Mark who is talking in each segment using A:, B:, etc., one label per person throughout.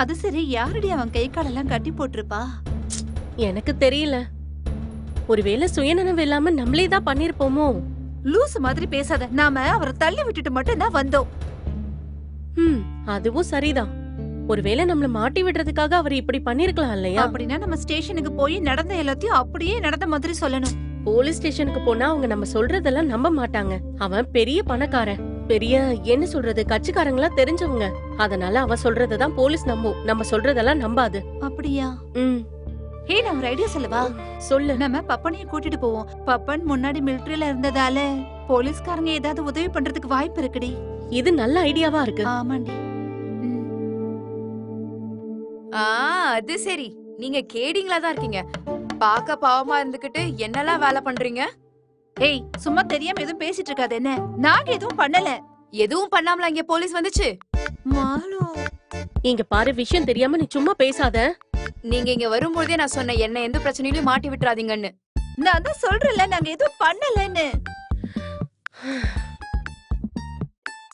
A: அது சரி, யாரடி அவன் கை காலெல்லாம் கட்டி போட்டிருப்பா?
B: எனக்கு தெரியல. ஒருவேளை சுயநனவு இல்லாம நம்மளே தான் பண்ணிருப்போமோ?
A: லூசு மாதிரி பேசாத. நாம அவரை தள்ளி விட்டுட்டு மட்டும் தான் வந்தோம்.
B: அதுவும் சரிதான். ஒருவேளை நம்மள மாட்டி விடுறதுக்காக அவர் இப்படி பண்ணிருக்கலாம் இல்லையா?
A: அப்படின்னா நம்ம ஸ்டேஷனுக்கு போய் நடந்த எல்லாத்தையும் அப்படியே நடந்த மாதிரி சொல்லணும்.
B: போலீஸ் ஸ்டேஷனுக்கு போனா அவங்க நம்ம சொல்றதெல்லாம் நம்ப மாட்டாங்க. அவன் பெரிய பணக்காரன், பெரிய என்ன சொல்றது கட்சிக்காரங்களா தெரிஞ்சவங்க. அதனால அவன் சொல்றதான் போலீஸ் நம்பும், நம்ம சொல்றதெல்லாம் நம்பாது.
A: அப்படியா? ஹே, நான் ஒரு ஐடியா சொல்லவா?
B: சொல்லு.
A: நம்ம பப்பனைய கூட்டிட்டு போவோம். பப்பன் முன்னாடி மிலிட்டரியில இருந்ததால போலீஸ்காரங்க ஏதாவது உதவி பண்றதுக்கு வாய்ப்பு இருக்குடி.
B: இது நல்ல ஐடியாவா இருக்கு.
A: ஆமாண்டி.
C: அது சரி, நீங்க கேடிங்களா தான் இருக்கீங்க. பாக்க பாவமா இருந்துகிட்டு என்னெல்லாம் வேலை பண்றீங்க?
A: ஏய், சும்மா தெரியாம எதுவும் பேசிட்டு இருக்காது என்ன? நாங்க எதுவும் பண்ணல.
C: எதுவும் பண்ணாமல இங்க போலீஸ் வந்துச்சு.
A: மாலு,
B: இங்க பாரு, விஷயம் தெரியாம நீ சும்மா பேசாத.
C: நீங்க இங்க வரும்போதே நான் சொன்ன என்ன எந்த பிரச்சனையிலும் மாட்டி விட்டுறாதீங்கன்னு.
A: நான் தான் சொல்றேன்ல, நாங்க எதுவும் பண்ணலன்னு.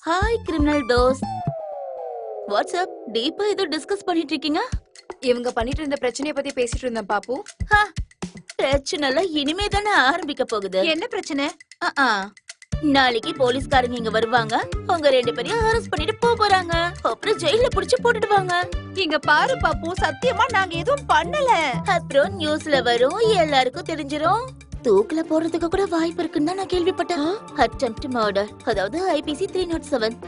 D: Hi criminal Dost. வாட்ஸ்அப் டீப்பா ஏதோ டிஸ்கஸ் பண்ணிட்டு இருக்கீங்க?
C: இவங்க பண்ணிட்டு இருந்த பிரச்சனைய பத்தி பேசிட்டு இருந்தேன் பாப்பு.
D: பிரச்சனை எல்லாம் இனிமே தானே ஆரம்பிக்க போகுது.
A: என்ன பிரச்சனை?
D: நாளைக்கு போலீஸ்காரங்க இங்க வருவாங்க. அவங்க 2 பேரையும் அரெஸ்ட் பண்ணிட்டு போறாங்க. அப்புறம் ஜெயில புடிச்சு போட்டுடுவாங்க.
A: இங்க பாரு பாப்பு, சத்தியமா நாங்க எதுவும் பண்ணல.
D: அப்புறம் நியூஸ்ல வரும், எல்லாருக்கும் தெரிஞ்சிரும். தூக்குல போறதுக்கு கூட வாய்ப்பு இருக்குன்னு தான் நான் கேள்விப்பட்டேன். அட்டெம்ப்ட் மர்டர், அதாவது ஐபிசி 307.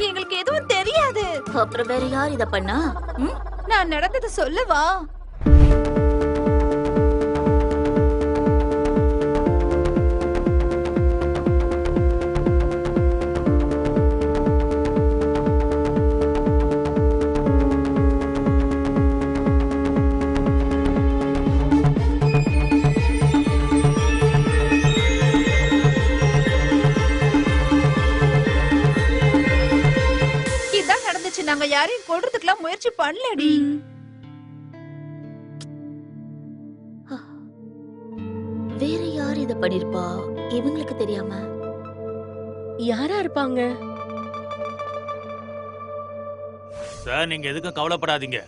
A: எங்களுக்கு எதுவும் தெரியாது.
D: அப்புறம் வேற யார் இத பண்ணா?
A: நான் நடந்தது சொல்லவா? நாங்க யாரையும் கொல்றதுக்குலாம் முயற்சி பண்ணலடி.
D: வேற யார் இத பண்ணிருப்பா? இவங்களுக்கு தெரியாம
B: யாரா இருப்பாங்க?
E: சார், நீங்க எதுக்கும் கவலைப்படாதீங்க.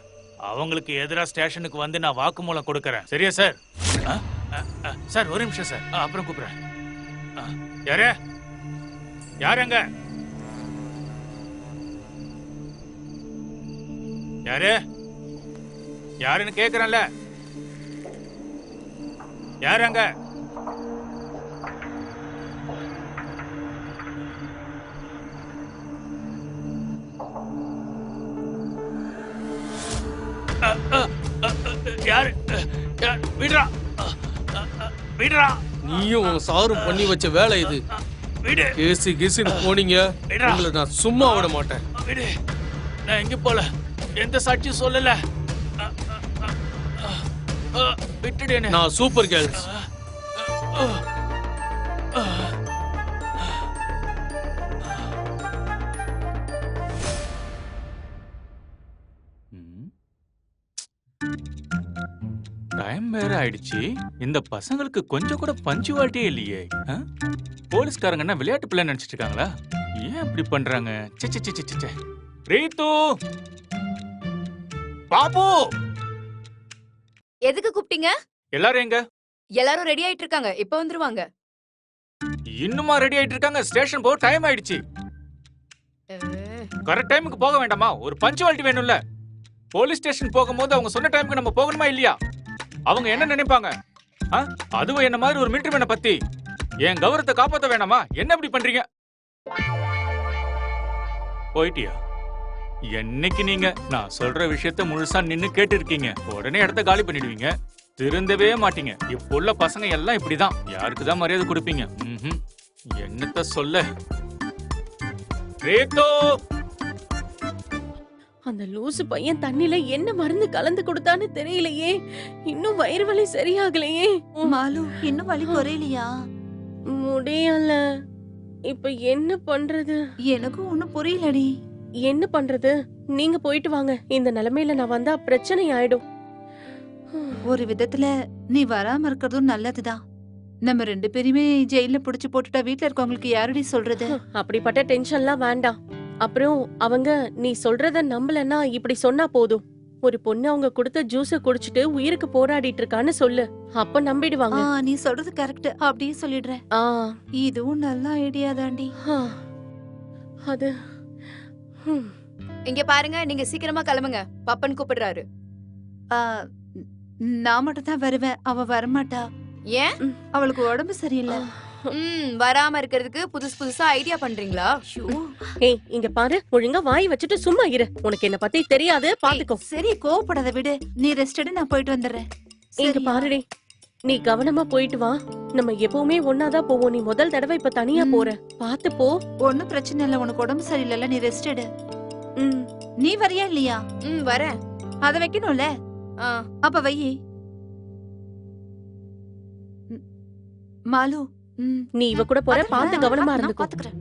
E: அவங்களுக்கு எதிரா ஸ்டேஷனுக்கு வந்து நான் வாக்குமூலம் கொடுக்கறேன். சரியா சார்? சார், ஒரு நிமிஷம் சார், அப்புறம் கூப்பிடுறேன். யாரே யாருங்க? யாரு யாருன்னு கேக்குறேன்ல. யாருங்க? யாரு? விடுறா விடுறா.
F: நீயும் உன் சாரும் பண்ணி வச்ச வேலை இது.
E: விடு.
F: கேசி கேசின்னு போனீங்க, உங்களை நான் சும்மா விட மாட்டேன்.
E: விடு. நான் எங்க போல, எந்த சாட்சியும் சொல்லல. விட்டுடு.
F: நான் சூப்பர் கேர்ள்ஸ்.
E: டைம் வேற ஆயிடுச்சு. இந்த பசங்களுக்கு கொஞ்சம் கூட பஞ்சுவாலிட்டியே இல்லையே. போலீஸ்காரங்க என்ன விளையாட்டு பிள்ளை நினைச்சிட்டு இருக்காங்களா? ஏன் இப்படி பண்றாங்க? ரீத்து, பாபு,
C: எதுக்கு கூப்பிட்டீங்க?
E: எல்லாரும் எங்க?
C: எல்லாரும் ரெடி ஆயிட்டு இருக்காங்க, இப்ப வந்துருவாங்க.
E: இன்னுமா ரெடி ஆயிட்டு இருக்காங்க? ஸ்டேஷன் போக டைம் ஆயிடுச்சு. கரெக்ட் டைமுக்கு போக வேண்டாமா? ஒரு பஞ்சுவாலிட்டி வேணும்ல. போலீஸ் ஸ்டேஷன் போகும்போது அவங்க சொன்ன டைமுக்கு நம்ம போகணுமா இல்லையா? அவங்க என்ன நினைப்பாங்க? அதுவும் என்ன மாதிரி ஒரு மிலிட்டரி மேனை பத்தி என் கௌரவத்தை காப்பாத்த வேணாமா? என்ன இப்படி பண்றீங்க? போயிட்டியா? என்னைக்கு நீங்க நான் சொல்ற விஷயத்த முழுசா நின்னு கேட்டு இருக்கீங்க, உடனே இடத்த காலி பண்ணிடுவீங்க. திருந்தவே மாட்டீங்க. இப்ப உள்ள பசங்க எல்லாம் இப்படிதான். யாருக்குதான் மரியாதை கொடுப்பீங்க? என்னத்த சொல்ல. ரேத்தோ,
B: அந்த லூசு பையன் தண்ணில என்ன மருந்து கலந்து கொடுத்தான்னு தெரியலையே. இன்னும் வயிறு வலி சரியாகலையே.
A: மாலு, இன்னும் வலி குறையலையா?
B: முடியல. இப்ப என்ன பண்றது?
A: எனக்கும் ஒண்ணும் புரியலடி.
B: என்ன பண்றது? நீங்க போயிட்டு வாங்க. இந்த நிலைமையில நான் வந்தா பிரச்சனை ஆயிடும்.
A: ஒரு விதத்துல நீ வராம இருக்கிறதும் நல்லதுதான். நம்ம 2 பேருமே ஜெயில புடிச்சு போட்டுட்டா வீட்டுல இருக்கவங்களுக்கு யாரடி சொல்றது?
B: அப்படிப்பட்ட டென்ஷன்லாம் வேண்டாம். அப்புறம் அவங்க நீ சொல்றத நம்பலன்னா இப்படி சொன்னா போதும். ஒரு பொண்ணு அவங்க கொடுத்த ஜூஸ குடிச்சிட்டு உயிருக்கு போராடிட்டு இருக்கான்னு சொல்லு, அப்ப நம்பிடுவாங்க.
A: நீ சொல்றது கரெக்ட், அப்படியே சொல்லிடுறேன்.
B: ஆ,
A: இதுவும் நல்ல ஐடியா தாண்டி.
B: ஆ, அது
C: இங்க பாருங்க, நீங்க சீக்கிரமா கிளம்புங்க, பப்பன் கூப்பிடுறாரு.
A: ஆ, நான் மட்டும் தான் வருவேன், அவ வரமாட்டா.
C: ஏன்?
A: அவளுக்கு உடம்பு சரியில்லை.
C: வராம இருக்கிறதுக்கு புதுசா ஐடியா பண்றீங்களா?
B: ஏய், இங்க பாரு, ஒழுங்கா வாய் வச்சுட்டு சும்மா இரு. உனக்கு என்ன பத்தி தெரியாது, பாத்துக்கோ.
A: சரி, கோவப்படாத விடு. நீ ரெஸ்ட் எடு, நான் போயிட்டு வந்துடுறேன்.
B: இங்க பாருடி, நீ கவனமா போயிட்டு வா. நம்ம எப்பவுமே ஒன்னாதான் போவோம். நீ முதல் தடவை இப்ப தனியா போற, பாத்து போ.
A: ஒண்ணும் பிரச்சனை இல்ல, உனக்கு உடம்பு சரியில்லைல்ல, நீ ரெஸ்ட் எடு.
B: ம்,
A: நீ வரியா இல்லையா?
C: வரேன்.
A: அத வைக்கணும்ல, அப்ப வை. மாலு,
B: நீ இவ கூட போற, பாத்து கவனமா
A: நான்
B: இருந்துக்கோ.
A: பாத்துக்கிறேன்.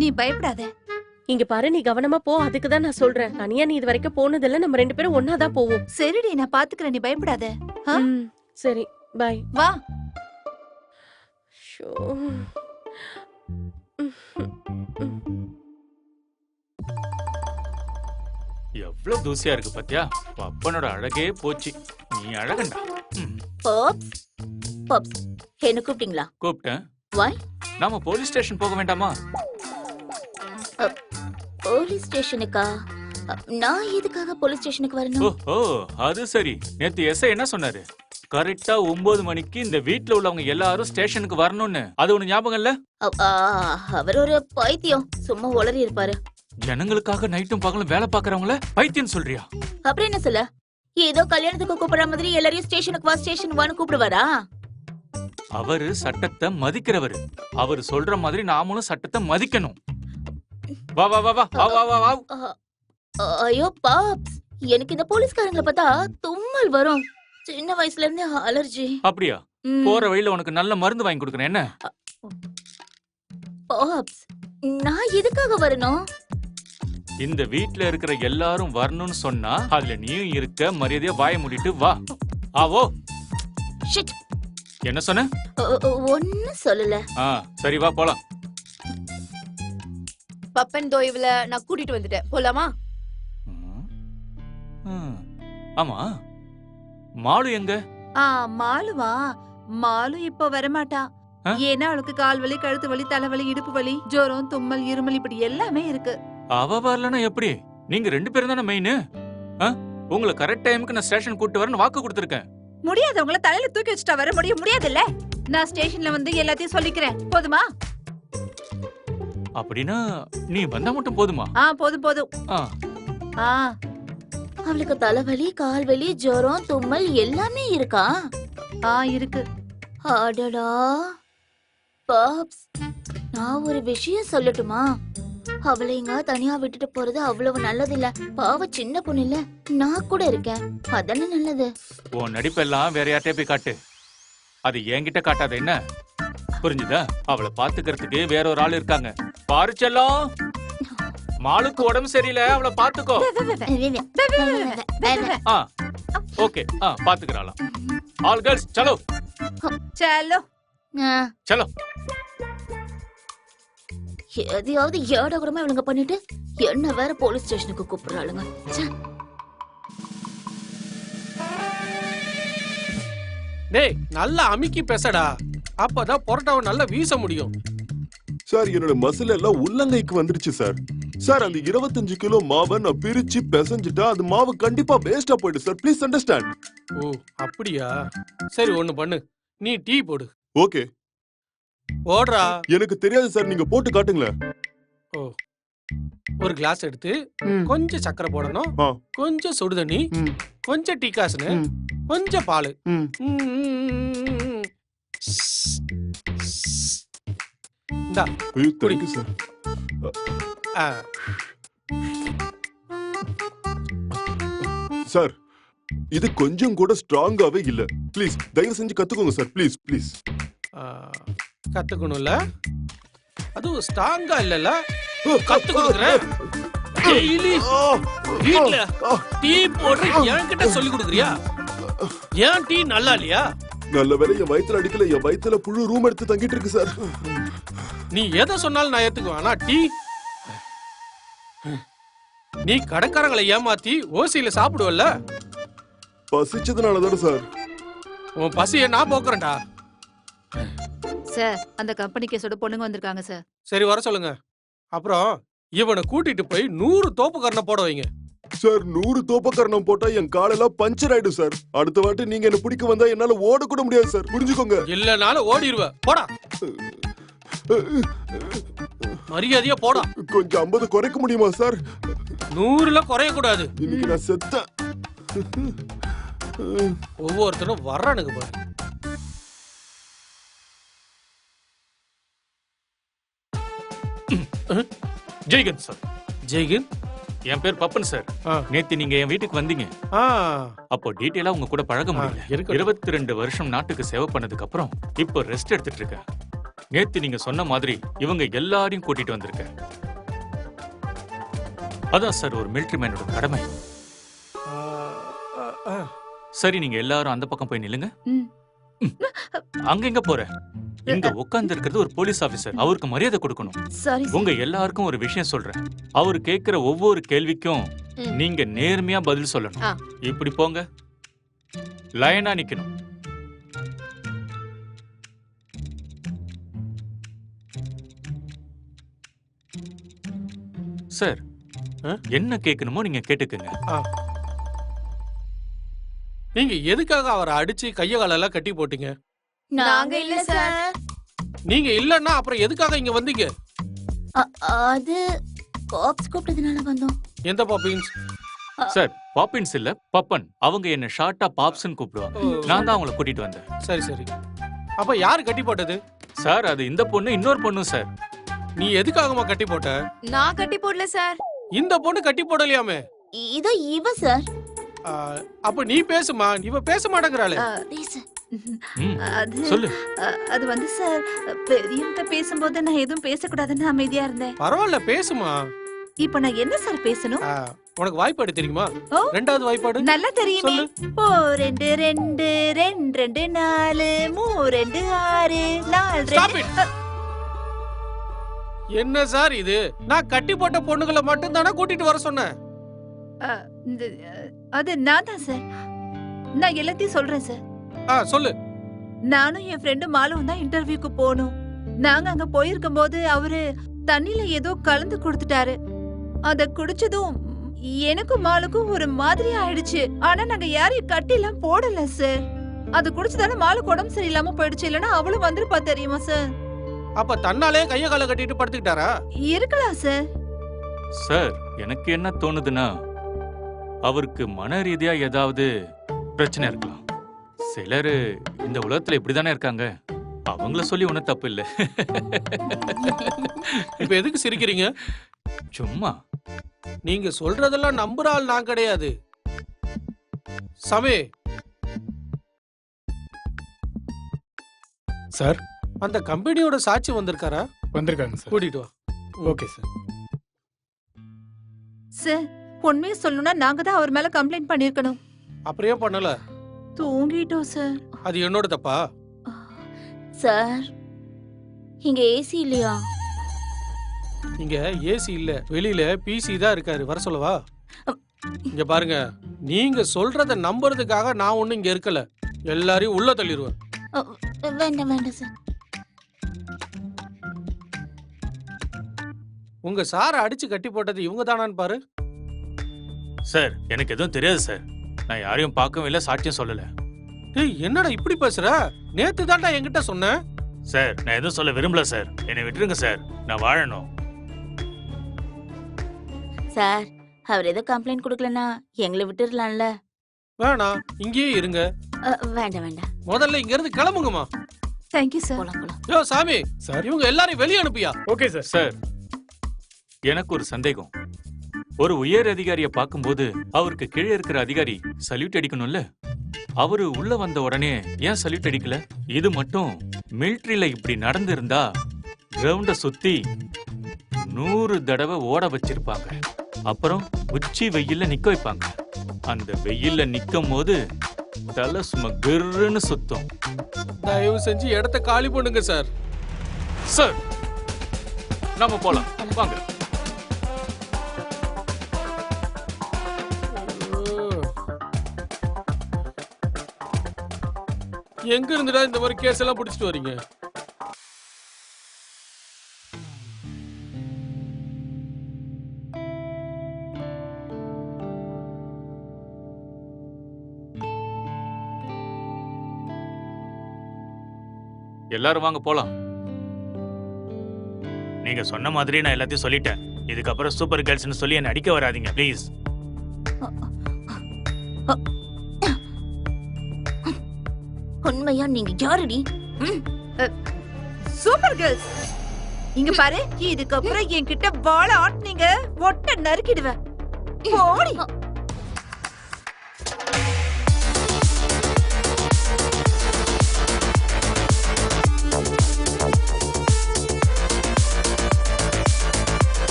A: நீ பயப்படாத.
B: இங்க பாரு, நீ கவனமா போ. அதுக்குதான் நான் சொல்றேன். தனியா நீ இது வரைக்கும் போனதில்ல, நம்ம 2 பேரும் ஒன்னாதான் போவோம்.
A: சரிடி, நான் பாத்துக்கிறேன், நீ பயப்படாத.
B: ம், சரி, பை.
A: வா.
B: ஷோ.
E: எவ்வளவு தூசியா இருக்கு பாத்தியா? பப்பனோட அழகே போச்சு. நீ அழகண்டா.
D: பாப்ஸ், பாப்ஸ், என்ன கூப்பிட்டீங்களா?
E: கூப்பிட்டேன்.
D: Why?
E: நாம போலீஸ் ஸ்டேஷன் போக வேண்டாமா?
D: போலீஸ் ஸ்டேஷனுக்கா? நான் எதுக்காக போலீஸ் ஸ்டேஷனுக்கு வரணும்?
E: ஓஹோ, அது சரி. நேத்து எஸ்ஐ என்ன சொன்னாரு? கரெக்டா 9 மணிக்கு இந்த வீட்ல உள்ளவங்க எல்லாரும் ஸ்டேஷனுக்கு வரணும்னு. அது ஒண்ணு ஞாபகம் இல்ல?
D: அவர் ஒரு பைத்தியம், சும்மா உளறி இருப்பாரு.
E: ஜனங்களுக்காக நைட்டும் பகலும் வேலை பாக்குறவங்கள பைத்தியம் சொல்றியா?
D: அப்புறம் என்ன சொல்ல? ஏதோ கல்யாணத்துக்கு கூப்பிடுற மாதிரி எல்லாரையும் ஸ்டேஷனுக்கு வா, ஸ்டேஷன் வான்னு கூப்பிடுவாரா?
E: அவரு சட்டத்தை மதிக்கிறவரு. அவரு சொல்ற மாதிரி நாமளும் சட்டத்தை மதிக்கணும். வா வா வா வா வா வா வா.
D: ஐயோ பாப்ஸ், எனக்கு இந்த போலீஸ்காரங்களை பார்த்தா தும்மல் வரும். சின்ன வயசுல இருந்தே அலர்ஜி.
E: அப்படியா? போற வழியில உனக்கு நல்ல மருந்து வாங்கி கொடுக்கறேன். என்ன?
D: பாப்ஸ், நான் எதுக்காக வரணும்?
E: இந்த வீட்ல இருக்கிற எல்லாரும் வரணும்னு சொன்னா அதுல நீயும் இருக்க. மரியாதையா வாய மூடிட்டு வா. ஆவோ.
D: ஷிட்.
E: என்ன சொன்ன?
D: ஒன்னும் சொல்லல.
E: சரி, வா போலாம்.
C: பப்பன் தோய்வுல நான் கூட்டிட்டு வந்துட்டேன், போலாமா?
E: ஆமா, மாலு எங்க?
A: மாலுவா? மாலு இப்ப வரமாட்டா. ஏன்னா அவளுக்கு கால் வலி, கழுத்து வலி, தலைவலி, இடுப்பு வலி, ஜோரம், தும்மல், இருமல், இப்படி எல்லாமே இருக்கு.
E: அவ வரலன்னா எப்படி? நீங்க 2 பேரும் தானே மெயின். உங்களை கரெக்ட் டைமுக்கு நான் ஸ்டேஷன் கூட்டு வரேன்னு வாக்கு கொடுத்திருக்கேன்.
A: முடியாதவங்கள தலையில தூக்கி வச்சுட்டா வர முடியாதுல்ல? நான் ஸ்டேஷன்ல வந்து எல்லாத்தையும் சொல்லிக்கிறேன், போதுமா?
E: அப்படின்னா நீ வந்தா மட்டும் போதுமா?
A: போதும் போதும்.
D: அவளுக்கு தலைவலி, கால்வலி, ஜுரம், தும்மல் எல்லாமே இருக்கா?
A: இருக்கு.
D: அடடா பாப்ஸ், நான் ஒரு விஷயம் சொல்லட்டுமா? அவளை எங்க தனியா விட்டுட்டு போறது அவ்வளவு நல்லது இல்ல. பாவ சின்ன பொண்ணு இல்ல, நான் கூட இருக்கேன், அதானே நல்லது.
E: உன் நடிப்பெல்லாம் வேற யார்ட்டே போய் காட்டு. அது என்கிட்ட காட்டாத. என்ன புரிஞ்சுதா? அவளை பாத்துக்கிறதுக்கு வேற ஒரு ஆள் இருக்காங்க. பாரு செல்லம், மாலுக்கு உடம்பு சரியில்லை, அவளை பாத்துக்கோ. ஓகே, பாத்துக்கிறாளாம். ஆல் கேர்ள்ஸ் சலோ
A: சலோ
E: சலோ.
D: எதையாவது ஏடகுறமா இவளுங்க பண்ணிட்டு என்ன வேற போலீஸ் ஸ்டேஷனுக்கு கூப்பிடுறாளுங்க.
F: டேய், நல்லா அமுக்கி பேசடா, அப்பதான் பொரோட்டாவை நல்லா வீச முடியும்.
G: சார், என்னோட மசில் எல்லாம் உள்ளங்கைக்கு வந்துருச்சு சார். சார், அந்த 25 கிலோ மாவை நான் பிரிச்சு பிசைஞ்சிட்டா அது மாவு கண்டிப்பா வேஸ்டா போயிடு சார். Please understand.
F: ஓ, அப்படியா? சரி, ஒண்ணு பண்ணு, நீ டீ போடு.
G: ஓகே,
F: போடுறா.
G: எனக்கு தெரியாது சார், நீங்க போட்டு காட்டுங்களேன்.
F: ஓ, ஒரு கிளாஸ் எடுத்து கொஞ்சம் சக்கரை போடணும், கொஞ்சம் சுடு தண்ணி, கொஞ்சம் டீ காசுன்னு, கொஞ்சம் பால். இந்தா குடி
G: சார். சார், இது கொஞ்சம் கூட ஸ்ட்ராங்காவே இல்ல. ப்ளீஸ் தயவு செஞ்சு கத்துக்கோங்க சார். Please please.
F: கத்துக்கணும்ல, அதுவும் ஸ்ட்ராங்கா இல்லல. கத்து கொடுக்குறேன். டெய்லி வீட்ல டீ போட்டு என்கிட்ட சொல்லி கொடுக்குறியா? ஏன் டீ நல்லா இல்லையா?
G: நல்ல வேளை என் வயித்துல அடிக்கல. என் வயித்துல புழு ரூம் எடுத்து தங்கிட்டு இருக்கு சார்.
F: நீ எதை சொன்னாலும் நான் ஏத்துக்குவேன், ஆனா டீ நீ கடைக்காரங்களை ஏமாத்தி ஓசியில சாப்பிடுவல்ல,
G: பசிச்சதுனாலதானே சார்.
F: உன் பசியை நான் போக்குறேன்டா.
A: சார் அந்த கம்பெனி கேஸோட பொண்ணுங்க வந்திருக்காங்க சார்.
F: சரி வர சொல்லுங்க. அப்புறம் இவனை கூட்டிட்டு போய் 100 தோப்புக்காரனை போட வைங்க.
G: சார் 100 தோப்பக்கரணம் போட்டா என் காலெல்லாம் பஞ்சர் ஆயிடும் சார். அடுத்த வாட்டி நீங்க என்ன பிடிக்க வந்தா என்னால ஓட கூட முடியாது சார், புரிஞ்சுக்கோங்க.
F: இல்லனாலும் ஓடிடுவ. போடா, மரியாதையா போடா.
G: கொஞ்சம் 50 குறைக்க முடியுமா சார்?
F: 100ல குறைய கூடாது.
G: இன்னைக்கு நான் செத்தேன்.
F: ஒவ்வொருத்தரும் வர்றானுங்க பாரு.
E: ஜெய்கன் சார்.
F: ஜெய்கின்,
E: என் பேர் பப்பன் சார். நேத்து நீங்க என் வீட்டுக்கு வந்தீங்க. அப்போ டீட்டெயிலா உங்க கூட பழக முடியல. 22 வருஷம் நாட்டுக்கு சேவை பண்ணதுக்கு அப்புறம் இப்போ ரெஸ்ட் எடுத்துட்டு இருக்கேன். நேத்து நீங்க சொன்ன மாதிரி இவங்க எல்லாரையும் கூட்டிட்டு வந்திருக்கேன். அதான் சார் ஒரு மிலிட்டரி மேனோட கடமை. சரி, நீங்க எல்லாரும் அந்த பக்கம் போய் நில்லுங்க. அங்க எங்க போற? இங்க உட்கார்ந்து இருக்கிறது ஒரு போலீஸ் ஆபீசர். அவருக்கு மரியாதை கொடுக்கணும்.
A: சாரி
E: உங்க எல்லாருக்கும் ஒரு விஷயம் சொல்றேன். அவரு கேக்குற ஒவ்வொரு கேள்விக்கும் நீங்க நேர்மையா பதில் சொல்லணும். இப்படி போங்க, லைனா நிக்கணும். சார், என்ன கேட்கணுமோ நீங்க கேட்டுக்குங்க.
F: நீங்க எதுக்காக அவரை அடிச்சு கைய காலெல்லாம் கட்டி போட்டீங்க?
D: நாங்க இல்ல சார்.
F: நீங்க இல்லன்னா அப்புறம் எதுக்காக இங்க வந்தீங்க?
D: அது பாப்ஸ் கூப்பிட்டதுனால வந்தோம்.
F: எந்த பாப்பின்ஸ்?
E: சார், பாப்பின்ஸ் இல்ல, பப்பன். அவங்க என்ன ஷார்ட்டா பாப்ஸ்னு கூப்பிடுவாங்க. நான் தான் அவங்கள கூட்டிட்டு வந்தேன்.
F: சரி சரி. அப்ப யாரு கட்டி போட்டது?
E: சார், அது இந்த பொண்ணு இன்னொரு பொண்ணும் சார்.
F: நீ எதுக்காகமா கட்டி போட்ட?
C: நான் கட்டி போடல சார்.
F: இந்த பொண்ணு கட்டி போடலையாமே.
D: இதோ இவ சார்.
F: அப்ப நீ பேசுமா. இவ பேச மாட்டேங்கறாளே.
D: பேசு.
E: சொல்லு.
A: அது வந்து சார், பெரியவங்க பேசும்போது நான் எதுவும் பேசக்கூடாதுன்னு அமைதியா இருந்தேன்.
F: பரவாயில்ல, பேசுமா.
A: இப்ப நான் என்ன சார் பேசணும்?
F: உனக்கு வாய்ப்பாடு தெரியுமா?
A: ஓ,
F: ரெண்டாவது வாய்ப்பாடு
A: நல்லா தெரியுமே.
F: சொல்லு.
A: 4 2 2 2 2 4 3 2 6 4
F: Stop it. என்ன சார் இது? நான் கட்டி போட்ட பொண்ணுகளை மட்டும் தானே கூட்டிட்டு வர சொன்னேன்.
A: அது நான் தான் சார். நான் எல்லாத்தையும் சொல்றேன் சார்.
F: சொல்லு.
A: நானும் என் ஃப்ரெண்டு மாலும் தான் இன்டர்வியூக்கு போனோம். நாங்க அங்க போயிருக்கும் போது அவரு தண்ணில ஏதோ கலந்து கொடுத்துட்டாரு. அத குடிச்சதும் எனக்கும் மாலுக்கும் ஒரு மாதிரி ஆயிடுச்சு. ஆனா நாங்க யாரையும் கட்டிலாம் போடல சார். அது குடிச்சதால மாலுக்கு உடம்பு சரியில்லாம போயிடுச்சு. இல்லன்னா அவளும் வந்துருப்பா, தெரியுமா சார்?
F: அப்ப தன்னாலே கைய கால கட்டிட்டு படுத்துக்கிட்டாரா?
A: இருக்கலாம் சார்.
E: சார், எனக்கு என்ன தோணுதுன்னா அவருக்கு மன ரீதியா ஏதாவது பிரச்சனை இருக்கலாம். சிலர் இந்த உலகத்துல இப்படிதானே இருக்காங்க. அவங்கள சொல்லி ஒன்னும் தப்பு இல்ல.
F: இப்ப எதுக்கு சிரிக்கிறீங்க?
E: சும்மா.
F: நீங்க சொல்றதெல்லாம் நம்புற ஆள் நான் கிடையாது. சமே
H: சார்,
F: அந்த கம்பெனியோட சாட்சி வந்திருக்காரா?
H: வந்திருக்காங்க சார்.
F: கூட்டிட்டு வா.
H: Okay sir.
A: சார், உண்மையை சொல்லணும்னா நாங்க தான் அவர் மேல கம்ப்ளைண்ட் பண்ணிருக்கணும்.
F: அப்படியே பண்ணல.
A: தூங்கிட்டோம் சார்.
F: அது என்னோட தப்பா?
D: சார், இங்க ஏசி இல்லையா?
F: இங்க ஏசி இல்ல, வெளியில பிசி தான் இருக்காரு. வர சொல்லவா? இங்க பாருங்க, நீங்க சொல்றத நம்புறதுக்காக நான் ஒண்ணு இங்க இருக்கல. எல்லாரையும் உள்ள தள்ளிடுவேன்.
D: வேண்டாம் வேண்டாம் சார்.
F: உங்க சாரை அடிச்சு கட்டி போட்டது இவங்க தானான்னு பாரு.
E: சார், எனக்கு எதுவும் தெரியாது சார். நான் யாரையும் பார்க்கவும் இல்ல, சாட்சியம் சொல்லல.
F: டேய், என்னடா இப்படி பேசுற? நேத்து தான்டா என்கிட்ட சொன்னேன்.
E: சார், நான் எதுவும் சொல்ல விரும்பல சார். என்னை விட்டுருங்க சார், நான் வாழணும்.
D: சார், அவர் ஏதோ கம்ப்ளைண்ட் கொடுக்கலனா எங்களை விட்டுறலாம்ல.
F: வேணாம், இங்கேயே இருங்க.
D: வேண்டாம் வேண்டாம்.
F: முதல்ல இங்க இருந்து கிளம்புங்கம்மா.
A: Thank you sir.
D: போலாம் போலாம்.
F: யோ சாமி,
H: சார்.
F: இவங்க எல்லாரையும் வெளியே அனுப்பியா?
H: Okay sir.
E: சார், எனக்கு ஒரு சந்தேகம். ஒரு உயர் அதிகாரியை பார்க்கும்போது அவருக்கு கீழே இருக்கிற அதிகாரி சல்யூட் அடிக்கணும்ல. அவரு உள்ள வந்த உடனே ஏன் சல்யூட் அடிக்கல? இது மட்டும் மிலிட்டரியில இப்படி நடந்திருந்தா கிரவுண்ட சுத்தி 100 தடவை ஓட வச்சிருப்பாங்க. அப்புறம் உச்சி வெயில்ல நிக்க வைப்பாங்க. அந்த வெயில்ல நிக்கும் போது தலை சும்மா கிர்ன்னு சுத்தும்.
F: தயவு செஞ்சு இடத்த காலி பண்ணுங்க சார்.
E: சார், நாம போலாம் வாங்க.
F: எங்க இருந்துடா இந்த மாதிரி கேஸ் எல்லாம் பிடிச்சிட்டு வரீங்க?
E: எல்லாரும் வாங்க போலாம். நீங்க சொன்ன மாதிரி நான் எல்லாத்தையும் சொல்லிட்டேன். இதுக்கப்புறம் சூப்பர் கேர்ள்ஸ்னு சொல்லி என்ன அடிக்க வராதீங்க ப்ளீஸ்.
D: உண்மையா நீங்க யாருடி?
A: சூப்பர் கேர்ள்ஸ், இங்க பாரு, இதுக்கப்புறம் என்கிட்ட வாழ ஆட்டினீங்க ஒட்ட நறுக்கிடுவேன். போடி.